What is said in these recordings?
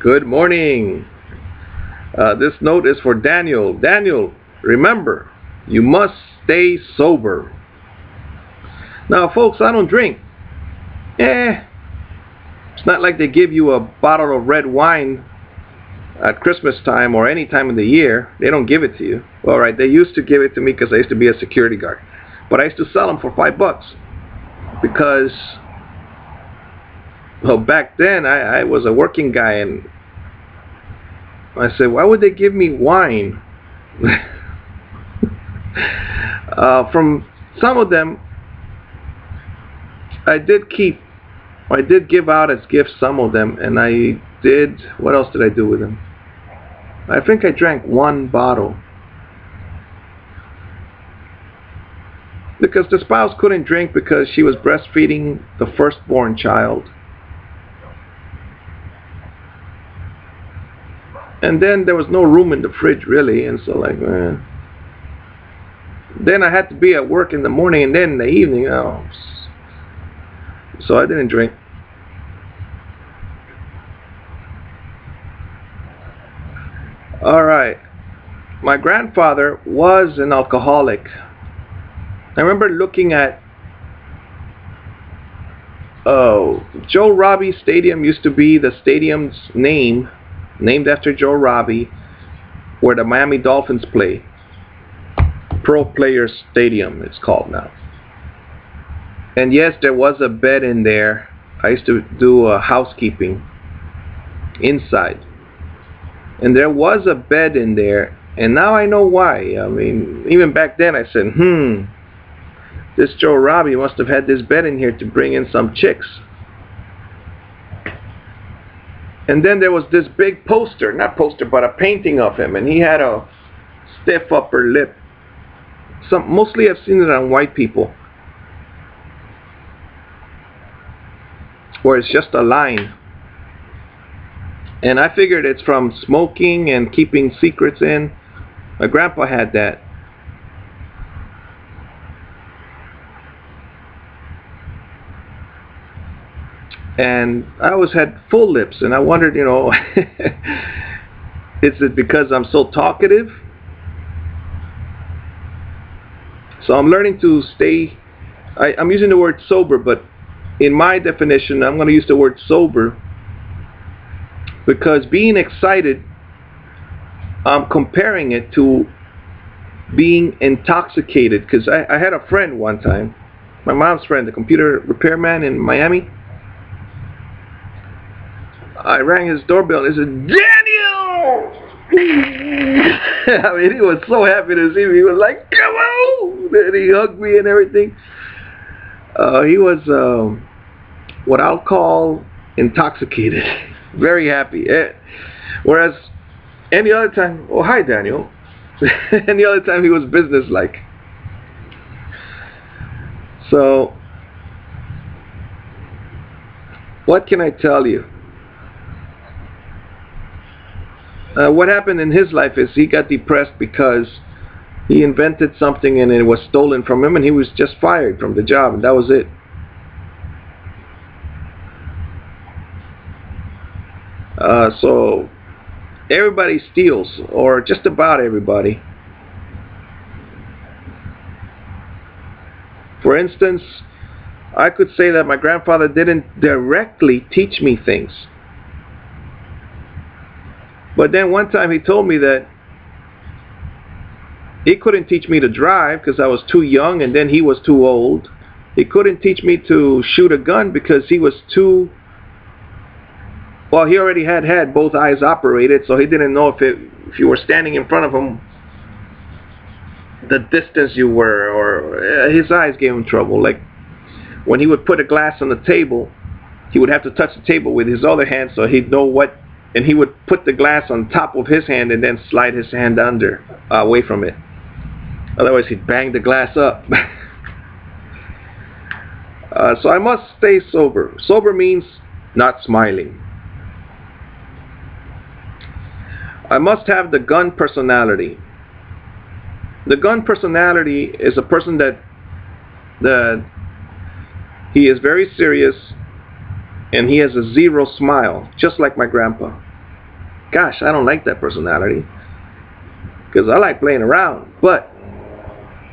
Good morning. This note is for Daniel. Daniel, remember, you must stay sober. Now, folks, I don't drink. It's not like they give you a bottle of red wine at Christmas time or any time of the year. They don't give it to you. All right, they used to give it to me because I used to be a security guard. But I used to sell them for $5 because, well, back then I was a working guy, and I said, why would they give me wine? From some of them, I did give out as gifts some of them, and what else did I do with them? I think I drank one bottle. Because the spouse couldn't drink because she was breastfeeding the firstborn child. And then there was no room in the fridge really, and so then I had to be at work in the morning and then in the evening, so I didn't drink. Alright, my grandfather was an alcoholic. I remember looking at Joe Robbie Stadium. Used to be the stadium's named after Joe Robbie, where the Miami Dolphins play. Pro Players Stadium it's called now. And yes, there was a bed in there. I used to do housekeeping inside, and there was a bed in there, and now I know why. I mean, even back then I said, this Joe Robbie must have had this bed in here to bring in some chicks. And then there was this big poster, not poster, but a painting of him, and he had a stiff upper lip. Mostly I've seen it on white people, where it's just a line. And I figured it's from smoking and keeping secrets in. My grandpa had that. And I always had full lips, and I wondered, is it because I'm so talkative? So I'm learning to stay, I'm using the word sober, but in my definition, I'm going to use the word sober because being excited, I'm comparing it to being intoxicated. Because I had a friend one time, my mom's friend, the computer repairman in Miami. I rang his doorbell and he said, Daniel! I mean, he was so happy to see me. He was like, come on! And he hugged me and everything. He was what I'll call intoxicated. Very happy. Whereas any other time, oh, hi, Daniel. Any other time he was businesslike. So, what can I tell you? What happened in his life is he got depressed because he invented something and it was stolen from him, and he was just fired from the job, and that was it. So everybody steals, or just about everybody. For instance, I could say that my grandfather didn't directly teach me things. But then one time he told me that he couldn't teach me to drive because I was too young, and then he was too old. He couldn't teach me to shoot a gun because he was too... Well, he already had both eyes operated, so he didn't know if you were standing in front of him, the distance you were, or his eyes gave him trouble. Like when he would put a glass on the table, he would have to touch the table with his other hand so he'd know what... And he would put the glass on top of his hand and then slide his hand away from it. Otherwise, he'd bang the glass up. So I must stay sober. Sober means not smiling. I must have the gun personality. The gun personality is a person that he is very serious, and he has a zero smile, just like my grandpa. gosh, I don't like that personality. Because I like playing around. But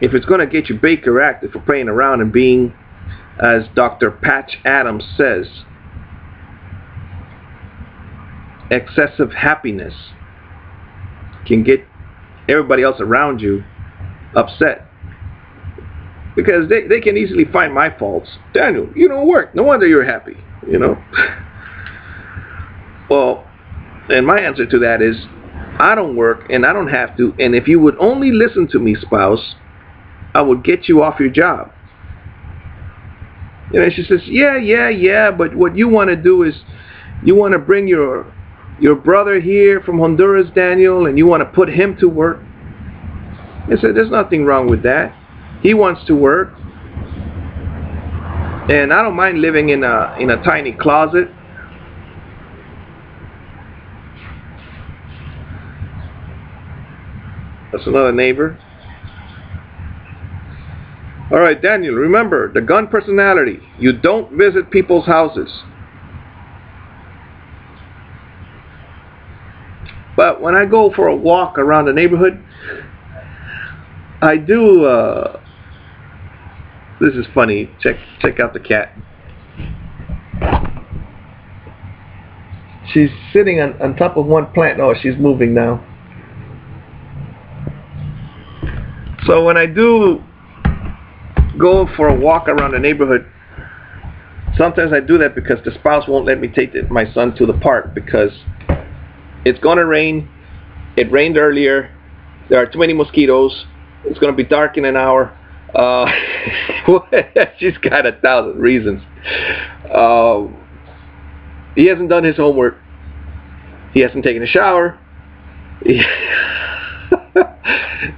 if it's going to get you Baker acted for playing around and being, as Dr. Patch Adams says, excessive happiness can get everybody else around you upset. Because they can easily find my faults. Daniel, you don't work. No wonder you're happy, you know. Well, and my answer to that is, I don't work and I don't have to. And if you would only listen to me, spouse, I would get you off your job. And she says, yeah, but what you want to do is you want to bring your brother here from Honduras, Daniel, and you want to put him to work. I said, there's nothing wrong with that. He wants to work. And I don't mind living in a tiny closet. That's another neighbor. All right, Daniel, remember the gun personality. You don't visit people's houses. But when I go for a walk around the neighborhood, I do, this is funny. Check out the cat. She's sitting on top of one plant. Oh, she's moving now. So when I do go for a walk around the neighborhood, sometimes I do that because the spouse won't let me take my son to the park because it's going to rain. It rained earlier. There are too many mosquitoes. It's going to be dark in an hour. She's got 1,000 reasons. He hasn't done his homework. He hasn't taken a shower.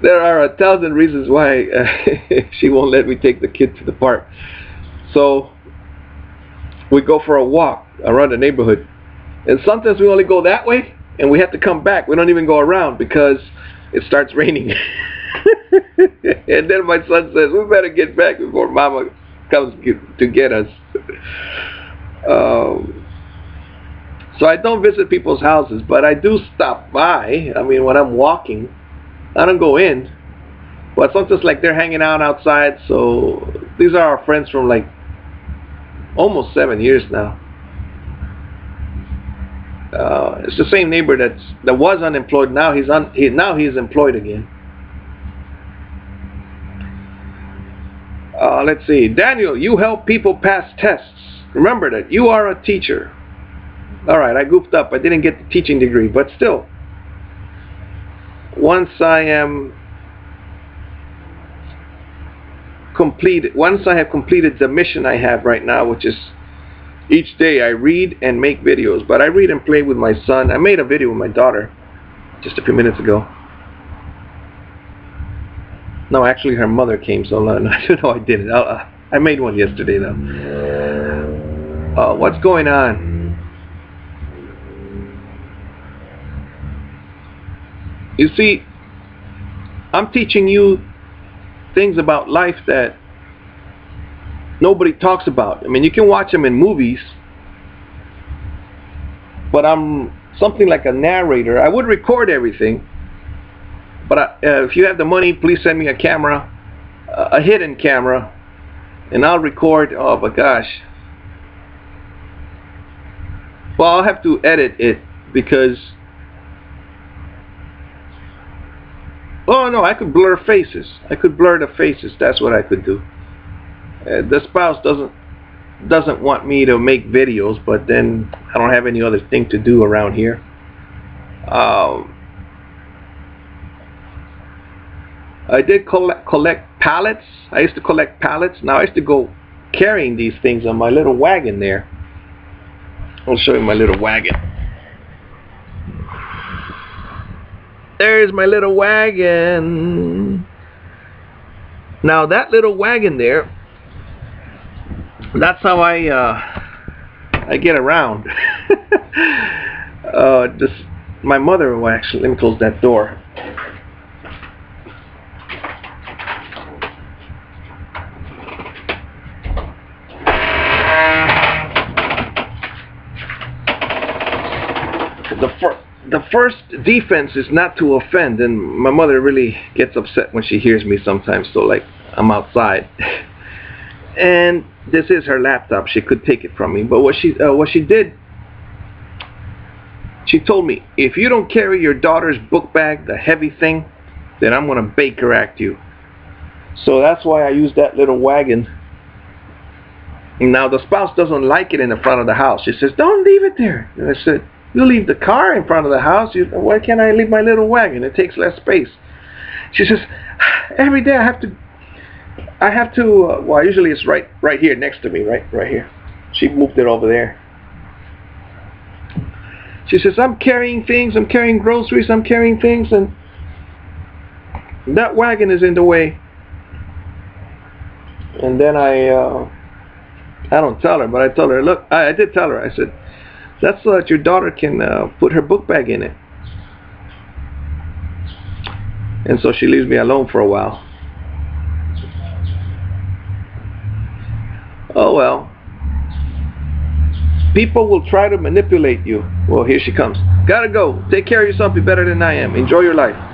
There are 1,000 reasons why she won't let me take the kid to the park. So we go for a walk around the neighborhood. And sometimes we only go that way and we have to come back. We don't even go around because it starts raining. And then my son says, we better get back before Mama comes to get us. So I don't visit people's houses, but I do stop by. I mean, when I'm walking, I don't go in. But sometimes like they're hanging out outside. So these are our friends from like almost 7 years now. It's the same neighbor that was unemployed. Now he's employed again. Let's see. Daniel, you help people pass tests. Remember that. You are a teacher. Alright, I goofed up. I didn't get the teaching degree, but still. Once I have completed the mission I have right now, which is each day I read and make videos. But I read and play with my son. I made a video with my daughter just a few minutes ago. No, actually her mother came, so no, I didn't. I made one yesterday though. What's going on? You see, I'm teaching you things about life that nobody talks about. I mean, you can watch them in movies, but I'm something like a narrator. I would record everything, but if you have the money, please send me a camera, a hidden camera, and I'll record. Oh my gosh. Well, I'll have to edit it because, oh no, I could blur faces. I could blur the faces. That's what I could do. The spouse doesn't want me to make videos, but then I don't have any other thing to do around here. I did collect pallets. I used to collect pallets. Now I used to go carrying these things on my little wagon there. I'll show you my little wagon. There's my little wagon. Now that little wagon there, that's how I get around. My mother, well, actually, let me close that door. the first defense is not to offend, and my mother really gets upset when she hears me sometimes. So like I'm outside, and this is her laptop. She could take it from me, but what she did, she told me, if you don't carry your daughter's book bag, the heavy thing, then I'm gonna Baker Act you. So that's why I use that little wagon. Now the spouse doesn't like it in the front of the house. She says, "Don't leave it there." And I said, "You leave the car in front of the house. Why can't I leave my little wagon? It takes less space." She says, "Every day I have to. Well, usually it's right here next to me, right here." She moved it over there. She says, "I'm carrying things. I'm carrying groceries. I'm carrying things, and that wagon is in the way." And then I don't tell her, but I told her, look, I did tell her. I said, that's so that your daughter can put her book bag in it. And so she leaves me alone for a while. Oh well. People will try to manipulate you. Well, here she comes. Gotta go. Take care of yourself. Be better than I am. Enjoy your life.